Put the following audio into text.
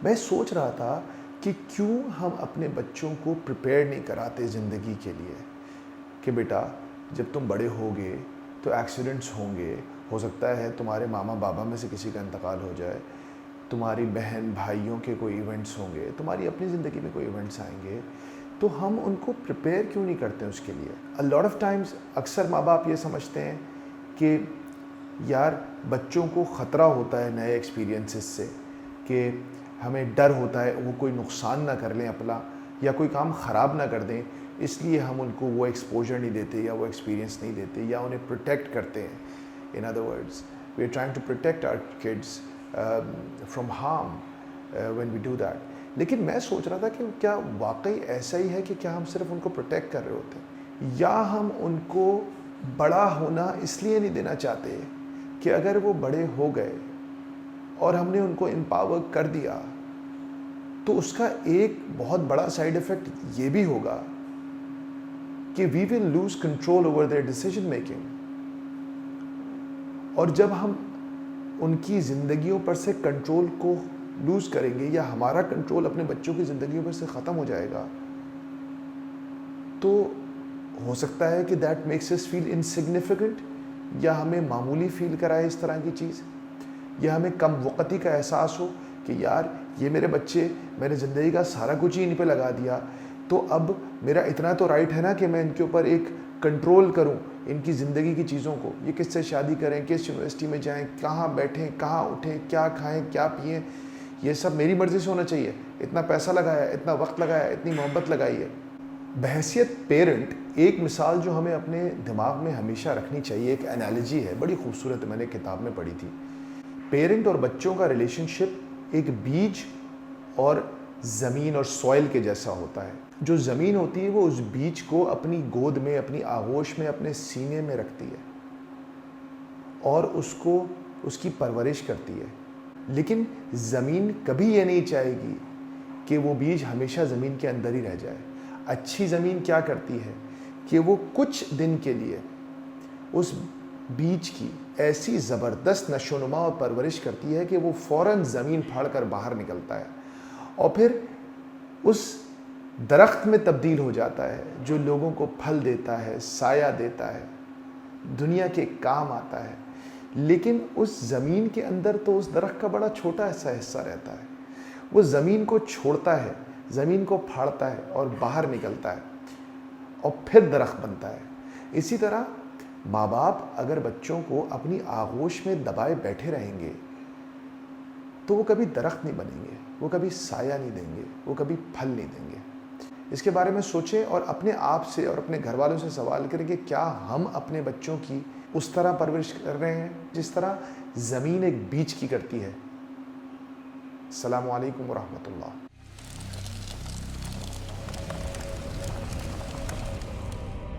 میں سوچ رہا تھا کہ کیوں ہم اپنے بچوں کو پریپیئر نہیں کراتے زندگی کے لیے کہ بیٹا جب تم بڑے ہوگے تو ایکسیڈنٹس ہوں گے، ہو سکتا ہے تمہارے ماما بابا میں سے کسی کا انتقال ہو جائے، تمہاری بہن بھائیوں کے کوئی ایونٹس ہوں گے، تمہاری اپنی زندگی میں کوئی ایونٹس آئیں گے، تو ہم ان کو پریپیئر کیوں نہیں کرتے اس کے لیے؟ a lot of times اکثر ماں باپ یہ سمجھتے ہیں کہ یار بچوں کو خطرہ ہوتا ہے نئے ایکسپیرینسز سے، کہ ہمیں ڈر ہوتا ہے وہ کوئی نقصان نہ کر لیں اپنا، یا کوئی کام خراب نہ کر دیں، اس لیے ہم ان کو وہ ایکسپوجر نہیں دیتے یا وہ ایکسپیرینس نہیں دیتے یا انہیں پروٹیکٹ کرتے ہیں. In other words, we are trying to protect our kids from harm when we do that. لیکن میں سوچ رہا تھا کہ کیا واقعی ایسا ہی ہے کہ کیا ہم صرف ان کو پروٹیکٹ کر رہے ہوتے ہیں، یا ہم ان کو بڑا ہونا اس لیے نہیں دینا چاہتے کہ اگر وہ بڑے ہو گئے اور ہم نے ان کو امپاور کر دیا تو اس کا ایک بہت بڑا سائیڈ ایفیکٹ یہ بھی ہوگا کہ we will lose control over their decision making. اور جب ہم ان کی زندگیوں پر سے کنٹرول کو لوز کریں گے یا ہمارا کنٹرول اپنے بچوں کی زندگیوں پر سے ختم ہو جائے گا تو ہو سکتا ہے کہ that makes us feel insignificant, یا ہمیں معمولی فیل کرائے اس طرح کی چیز، یا ہمیں کم وقتی کا احساس ہو کہ یار یہ میرے بچے، میں نے زندگی کا سارا کچھ ہی ان پہ لگا دیا، تو اب میرا اتنا تو رائٹ ہے نا کہ میں ان کے اوپر ایک کنٹرول کروں ان کی زندگی کی چیزوں کو. یہ کس سے شادی کریں، کس یونیورسٹی میں جائیں، کہاں بیٹھیں، کہاں اٹھیں، کیا کھائیں، کیا پئیں، یہ سب میری مرضی سے ہونا چاہیے. اتنا پیسہ لگایا، اتنا وقت لگایا، اتنی محبت لگائی ہے. بحیثیت پیرنٹ ایک مثال جو ہمیں اپنے دماغ میں ہمیشہ رکھنی چاہیے، ایک انالوجی ہے بڑی خوبصورت، میں نے کتاب میں پڑھی تھی. پیرنٹ اور بچوں کا ریلیشن شپ ایک بیج اور زمین اور سوائل کے جیسا ہوتا ہے. جو زمین ہوتی ہے وہ اس بیج کو اپنی گود میں، اپنی آغوش میں، اپنے سینے میں رکھتی ہے اور اس کی پرورش کرتی ہے. لیکن زمین کبھی یہ نہیں چاہے گی کہ وہ بیج ہمیشہ زمین کے اندر ہی رہ جائے. اچھی زمین کیا کرتی ہے کہ وہ کچھ دن کے لیے اس بیج کی ایسی زبردست نشو و نما اور پرورش کرتی ہے کہ وہ فوراً زمین پھاڑ کر باہر نکلتا ہے اور پھر اس درخت میں تبدیل ہو جاتا ہے جو لوگوں کو پھل دیتا ہے، سایہ دیتا ہے، دنیا کے کام آتا ہے. لیکن اس زمین کے اندر تو اس درخت کا بڑا چھوٹا سا حصہ رہتا ہے. وہ زمین کو چھوڑتا ہے، زمین کو پھاڑتا ہے اور باہر نکلتا ہے اور پھر درخت بنتا ہے. اسی طرح ماں باپ اگر بچوں کو اپنی آغوش میں دبائے بیٹھے رہیں گے تو وہ کبھی درخت نہیں بنیں گے، وہ کبھی سایہ نہیں دیں گے، وہ کبھی پھل نہیں دیں گے. اس کے بارے میں سوچیں اور اپنے آپ سے اور اپنے گھر والوں سے سوال کریں کہ کیا ہم اپنے بچوں کی اس طرح پرورش کر رہے ہیں جس طرح زمین ایک بیج کی کرتی ہے. السلام علیکم ورحمۃ اللہ.